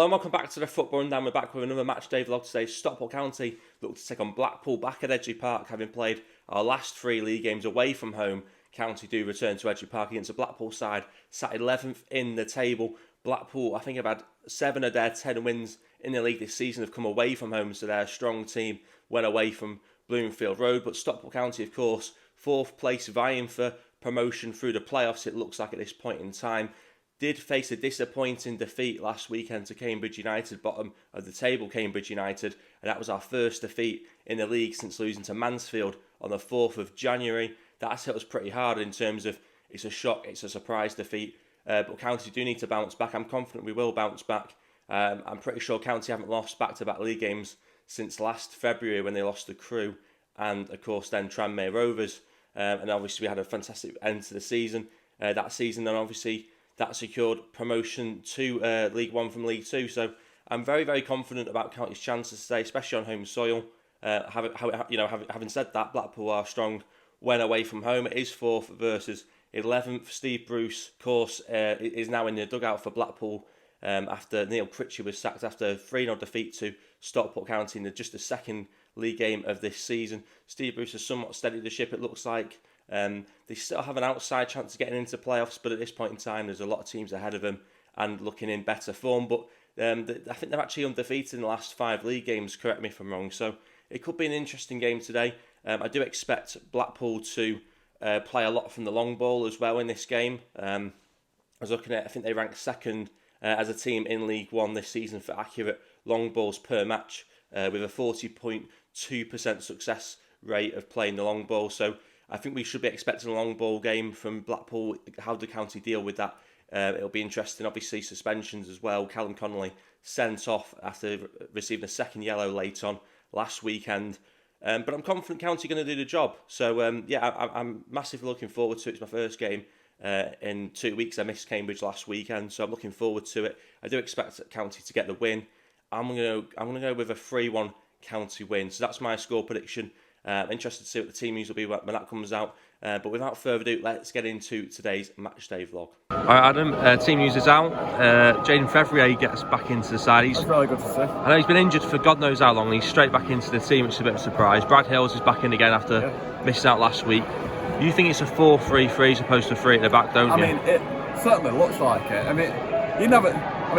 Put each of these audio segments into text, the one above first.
Hello and welcome back to the Football Rundown. We're back with another match day vlog today. Stockport County look to take on Blackpool back at Edgeley Park, having played our last 3 league games away from home. County do return to Edgeley Park against a Blackpool side, sat 11th in the table. Blackpool, I think, have had 7 of their 10 wins in the league this season have come away from home, so they're a strong team, went away from Bloomfield Road. But Stockport County, of course, 4th place, vying for promotion through the playoffs, it looks like at this point in time. Did face a disappointing defeat last weekend to Cambridge United, bottom of the table Cambridge United, and that was our first defeat in the league since losing to Mansfield on the 4th of January. That's hit us pretty hard in terms of it's a shock, it's a surprise defeat, but County do need to bounce back. I'm confident we will bounce back. I'm pretty sure County haven't lost back-to-back league games since last February when they lost to Crewe and, of course, then Tranmere Rovers. And obviously we had a fantastic end to the season that season, and obviously that secured promotion to League One from League Two. So I'm very, very confident about County's chances today, especially on home soil. Having said that, Blackpool are strong when away from home. It is 4th versus 11th. Steve Bruce, of course, is now in the dugout for Blackpool after Neil Critchley was sacked after a 3-0 defeat to Stockport County in just the second league game of this season. Steve Bruce has somewhat steadied the ship, it looks like. They still have an outside chance of getting into playoffs, but at this point in time there's a lot of teams ahead of them and looking in better form. But I think they're actually undefeated in the last 5 league games, correct me if I'm wrong, so it could be an interesting game today. I do expect Blackpool to play a lot from the long ball as well in this game. I was looking at, I think they rank 2nd as a team in League One this season for accurate long balls per match, with a 40.2% success rate of playing the long ball. So I think we should be expecting a long ball game from Blackpool. How do County deal with that? It'll be interesting. Obviously, suspensions as well. Callum Connolly sent off after receiving a 2nd yellow late on last weekend. But I'm confident County are going to do the job. So, I'm massively looking forward to it. It's my first game in 2 weeks. I missed Cambridge last weekend, so I'm looking forward to it. I do expect County to get the win. I'm going to go with a 3-1 County win. So that's my score prediction. Interested to see what the team news will be when that comes out. But without further ado, let's get into today's matchday vlog. Alright, Adam, team news is out. Jaden Fevrier gets back into the side. That's really good to see. I know he's been injured for God knows how long. He's straight back into the team, which is a bit of a surprise. Brad Hills is back in again after missing out last week. You think it's a 4-3-3 as opposed to 3 at the back, don't you? I mean, it certainly looks like it. I mean,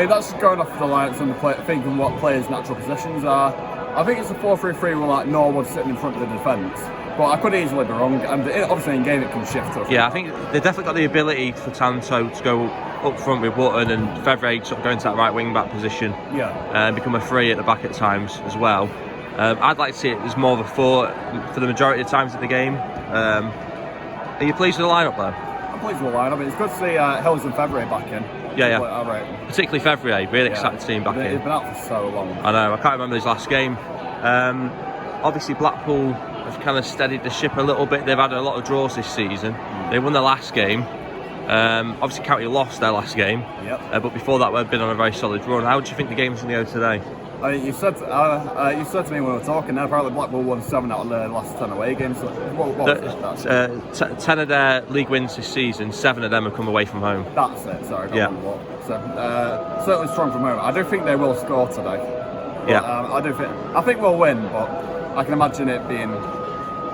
that's going off the lineups and thinking what players' natural positions are. I think it's a 4-3-3 with like Norwood sitting in front of the defence, but I could easily be wrong. And obviously in game it can shift. Yeah, I think they've definitely got the ability for Tanto to go up front with Wootton and Fevrier sort of going to that right wing back position. Yeah. And become a 3 at the back at times as well. I'd like to see it as more of a 4 for the majority of times of the game. Are you pleased with the lineup though? I'm pleased with the lineup. It's good to see Hills and Fevrier back in. Yeah. Right. Particularly Fevrier, really excited to see him back in. He's been out for so long. I know, I can't remember his last game. Obviously Blackpool have kind of steadied the ship a little bit. They've had a lot of draws this season. They won their last game. Obviously County lost their last game. Yep. But before that we've been on a very solid run. How do you think the game's going to go today? You said to me when we were talking there, apparently Blackpool won 7 out of the last 10 away games. So what was it? 10 of their league wins this season, 7 of them have come away from home. That's it, sorry. So, certainly strong from home. I do think they will score today. But, I think we'll win, but I can imagine it being...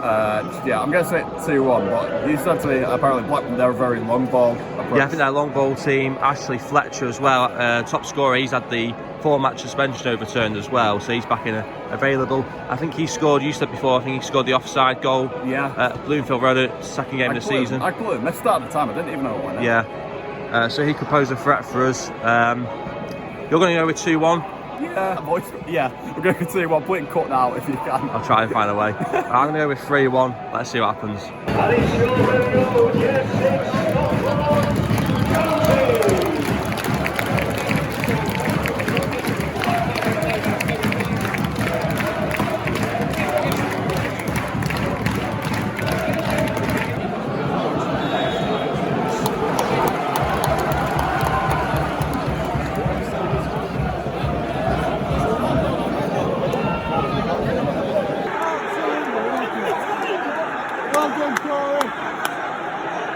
I'm going to say 2-1, but you said to me apparently Blackburn, they're a very long ball approach. Yeah, I think they're a long ball team. Ashley Fletcher as well, top scorer. He's had the 4-match suspension overturned as well, so he's back in available. I think he scored, you said before, I think he scored the offside goal. Yeah. At Bloomfield Road, 2nd game of the season. I blew him. They started the time, I didn't even know what. Yeah. So he could pose a threat for us. You're going to go with 2-1? Yeah, we're going to 2-1. Put it cut now if you can. I'll try and find a way. I'm going to go with 3-1. Let's see what happens.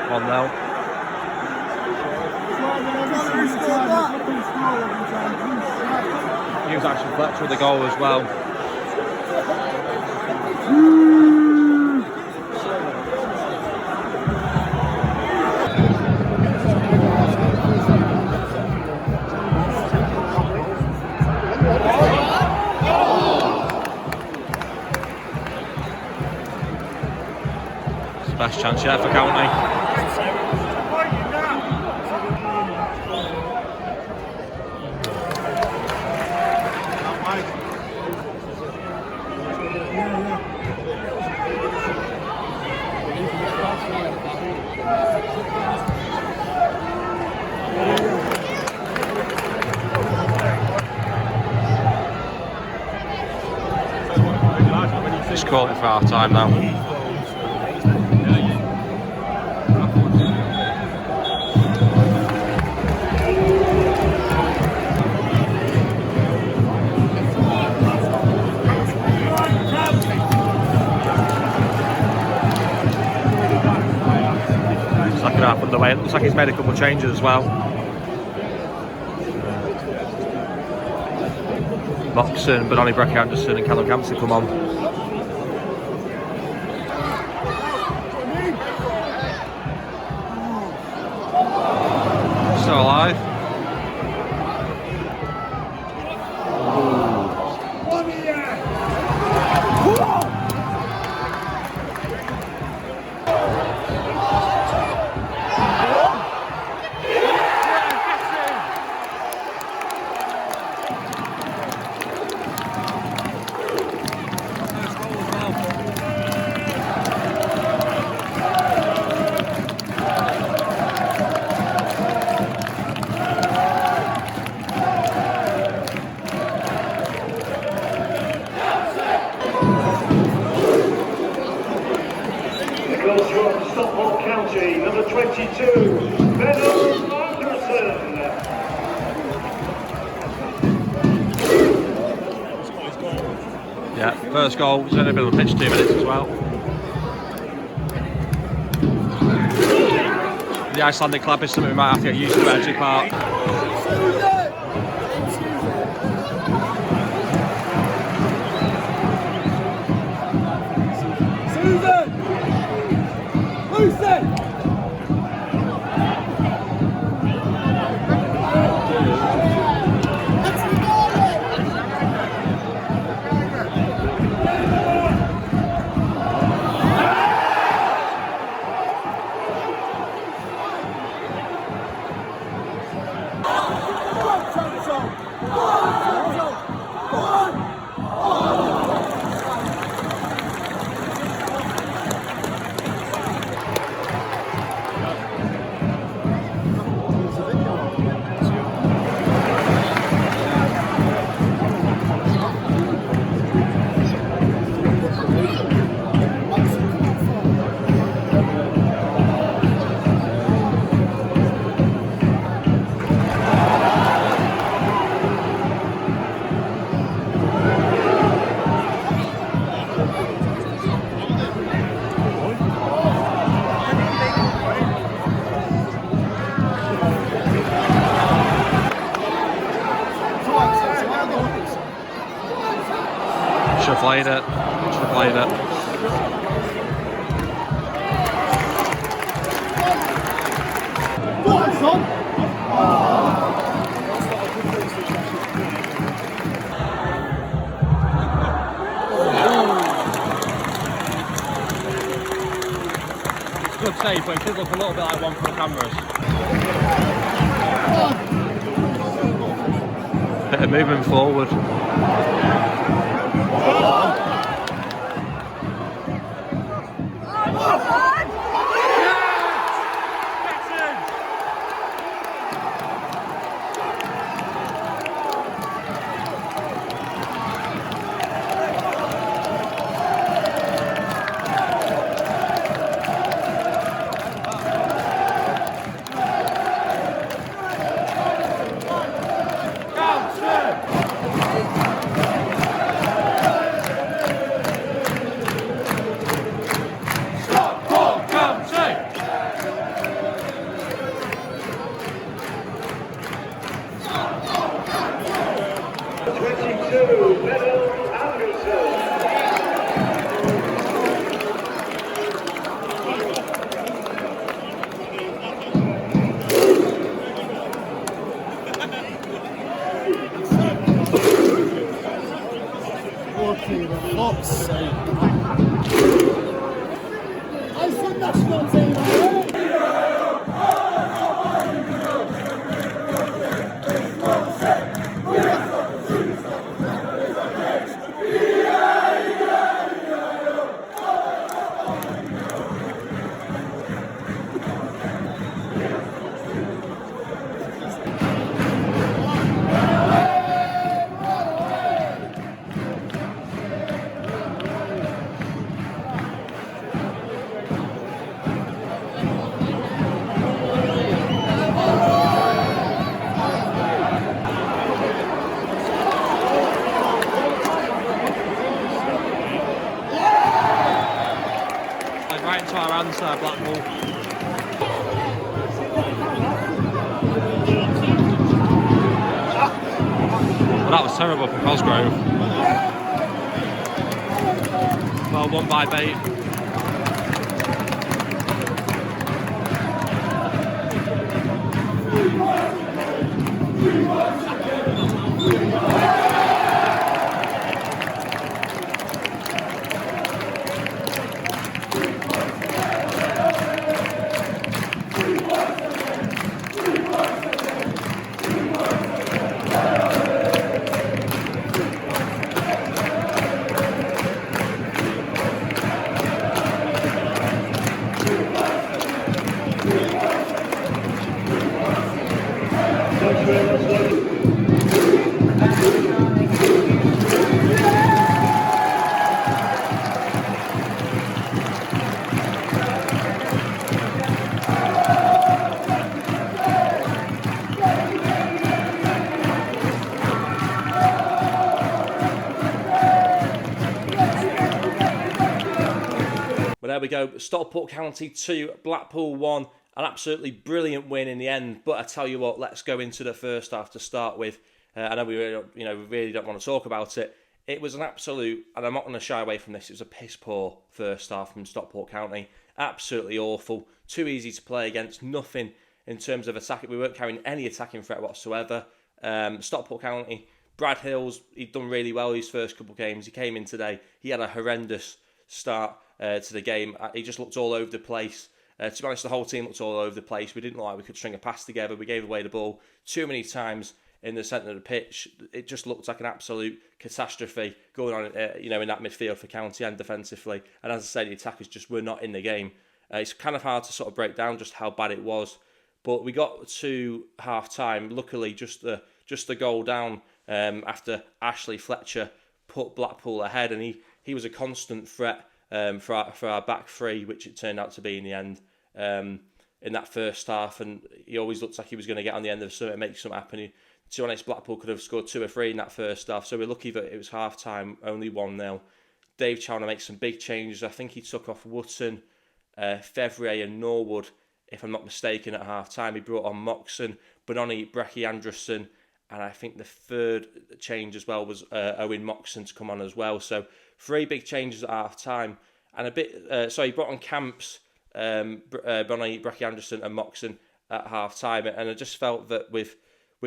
One now. Fletcher with the goal as well. Best chance yet for County. Just call it for half time now. Second half underway. It looks like he's made a couple of changes as well. Moxon, Benoni, Breck Anderson and Callum Campson come on. Still alive. From Stockport County, number 22, BENONY. Yeah, first goal, he's only been on the pitch 2 minutes as well. The Icelandic clap is something we might have to get used to at Edgeley Park. Should have played it. Should have played it. It's a good save, but it could look a little bit like one for the cameras. Bit of movement forward. Okay, the fuck's sake. Iceland national team, alright? Right into our hands there, Blackpool. Well, that was terrible for Cosgrove. Well won by Bate. Well, there we go. Stockport County 2, Blackpool 1. An absolutely brilliant win in the end. But I tell you what, let's go into the first half to start with. I know we really don't want to talk about it. It was an absolute, and I'm not going to shy away from this, it was a piss poor first half from Stockport County. Absolutely awful. Too easy to play against. Nothing in terms of attacking. We weren't carrying any attacking threat whatsoever. Stockport County, Brad Hills, he'd done really well his first couple of games. He came in today. He had a horrendous start to the game. He just looked all over the place. To be honest, the whole team looked all over the place. We didn't look like we could string a pass together. We gave away the ball too many times in the centre of the pitch. It just looked like an absolute catastrophe going on, in that midfield for County and defensively. And as I say, the attackers just were not in the game. It's kind of hard to sort of break down just how bad it was. But we got to half-time, luckily just a goal down after Ashley Fletcher put Blackpool ahead. And he was a constant threat for our back three, which it turned out to be in the end in that first half. And he always looked like he was going to get on the end of something, make something happen. To be honest, Blackpool could have scored 2 or 3 in that first half. So we're lucky that it was half-time, only 1-0. Dave Challoner makes some big changes. I think he took off Wootton, Fevrier and Norwood, if I'm not mistaken, at half-time. He brought on Moxon, BENONY, Brecky Anderson, and I think the third change as well was Owen Moxon to come on as well. So 3 big changes at half-time. And he brought on Camps, BENONY, Brecky Anderson and Moxon at half-time. And I just felt that with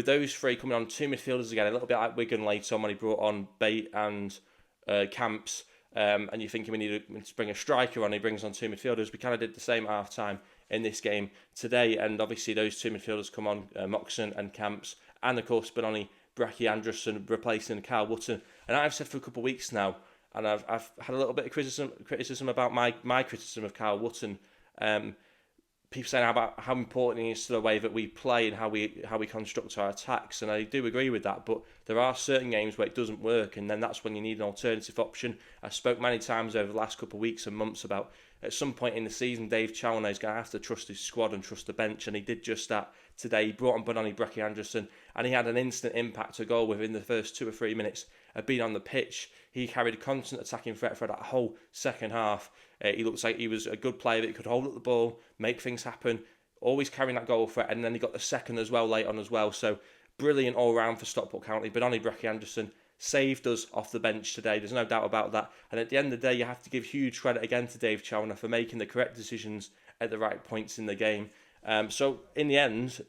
those 3 coming on, 2 midfielders again, a little bit like Wigan later on when he brought on Bate and Camps, and you're thinking we need to bring a striker on, he brings on 2 midfielders. We kind of did the same at half-time in this game today, and obviously those 2 midfielders come on, Moxon and Camps, and of course BENONY, Brecky Anderson replacing Carl Wootton. And I've said for a couple of weeks now, and I've had a little bit of criticism about my criticism of Carl Wootton. People saying about how important he is to the way that we play and how we construct our attacks, and I do agree with that. But there are certain games where it doesn't work, and then that's when you need an alternative option. I spoke many times over the last couple of weeks and months about at some point in the season, Dave Challoner is going to have to trust his squad and trust the bench, and he did just that today. He brought on BENONY, Brecky Anderson, and he had an instant impact to goal within the first 2 or 3 minutes of being on the pitch. He carried a constant attacking threat for that whole second half. He looks like he was a good player that could hold up the ball, make things happen, always carrying that goal threat, and then he got the second as well late on as well. So brilliant all round for Stockport County. BENONY, Brecky Anderson saved us off the bench today. There's no doubt about that. And at the end of the day, you have to give huge credit again to Dave Challoner for making the correct decisions at the right points in the game. So in the end,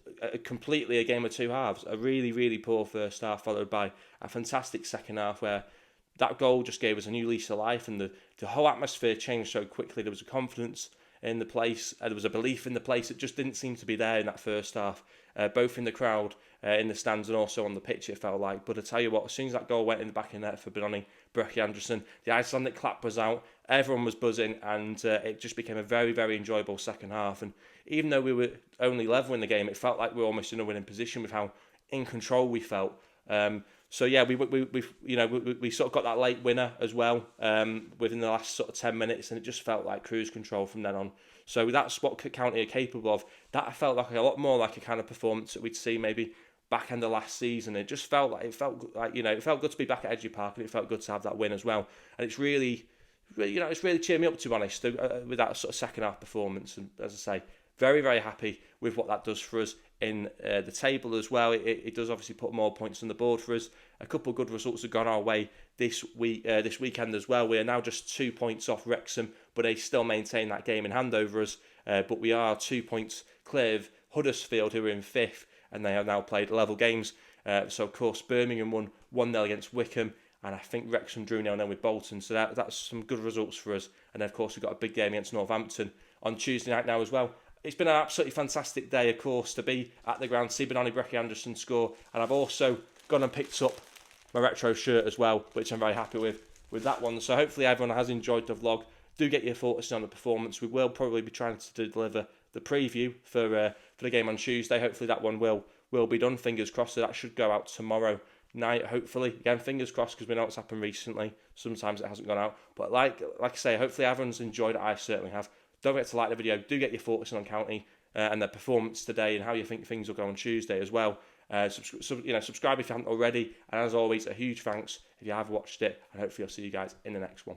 completely a game of 2 halves. A really, really poor first half followed by a fantastic second half where that goal just gave us a new lease of life, and the whole atmosphere changed so quickly. There was a confidence in the place, there was a belief in the place that just didn't seem to be there in that first half, both in the crowd, in the stands, and also on the pitch, it felt like. But I tell you what, as soon as that goal went in the back of the net for BENONY, Breckie Anderson, the Icelandic clap was out, everyone was buzzing, and it just became a very, very enjoyable second half. And even though we were only level in the game, it felt like we were almost in a winning position with how in control we felt. So yeah, we sort of got that late winner as well within the last sort of 10 minutes, and it just felt like cruise control from then on. So that's what County are capable of. That felt like a lot more like a kind of performance that we'd see maybe back end of last season. It just felt like it felt good to be back at Edgeley Park, and it felt good to have that win as well. And it's really cheered me up, to be honest, with that sort of second half performance. And as I say, very, very happy with what that does for us in the table as well. It does obviously put more points on the board for us. A couple of good results have gone our way this weekend as well. We are now just 2 points off Wrexham, but they still maintain that game in hand over us. But we are 2 points clear of Huddersfield, who are in 5th, and they have now played level games. So of course Birmingham won 1-0 against Wickham, and I think Wrexham drew 0-0 with Bolton. So that's some good results for us. And then of course we've got a big game against Northampton on Tuesday night now as well. It's been an absolutely fantastic day, of course, to be at the ground, see BENONY Breckie Anderson score, and I've also gone and picked up my retro shirt as well, which I'm very happy with that one. So hopefully everyone has enjoyed the vlog. Do get your thoughts on the performance. We will probably be trying to deliver the preview for the game on Tuesday. Hopefully that one will be done. Fingers crossed. So that should go out tomorrow night, hopefully. Again, fingers crossed, because we know what's happened recently. Sometimes it hasn't gone out, but like I say, hopefully everyone's enjoyed it. I certainly have. Don't forget to like the video. Do get your thoughts on County and their performance today, and how you think things will go on Tuesday as well. Subscribe if you haven't already. And as always, a huge thanks if you have watched it, and hopefully I'll see you guys in the next one.